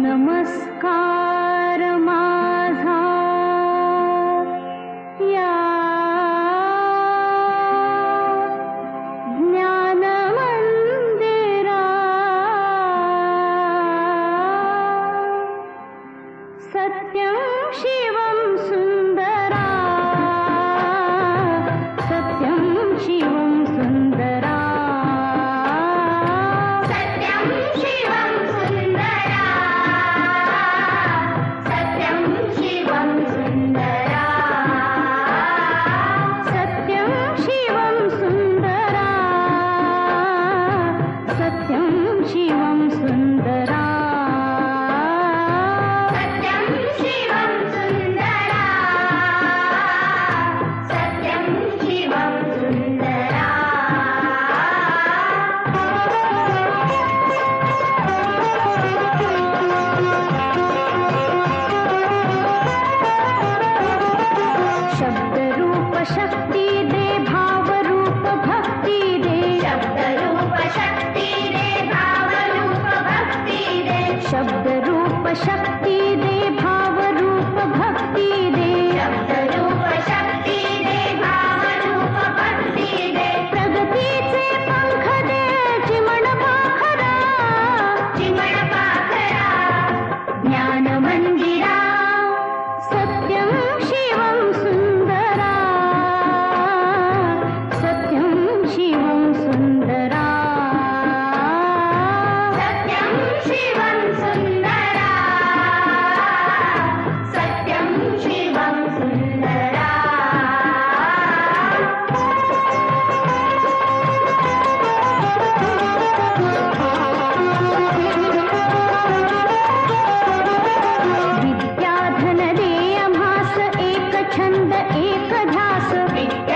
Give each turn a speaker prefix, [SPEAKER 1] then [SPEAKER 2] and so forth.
[SPEAKER 1] नमस्कार माझा या ज्ञान मंदिरा सत्यं शिवं सुंदरा सत्यं शिवं सुंदरा सत्यं शिवं सुंदरा सत्यं शिवं सुंदरा सत्यं शिवं सुंदरा सत्यं शिवं सुंदरा सत्यं शिवं सुंदरा सत्यं शिवं सुंदरा शब्द रूप शक्ती दे भाव रूप भक्ती दे शब्द रूप शक्ती दे भाव रूप भक्ती दे शब्द रूप शक्ती दे भाव रूप भक्ती दे शब्द रूप शक्ती दे भाव रूप भक्ती दे प्रगतीचे पंख दे चिमण पाखरा ज्ञान मंदिरा सत्यं शिवं सुंदरा सत्यं शिवं सुंदरा सत्यं शिवं सुंदरा सत्यं शिवं सुंदरा विद्याधन दे आम्हास एक छंद एक ध्यास विद्या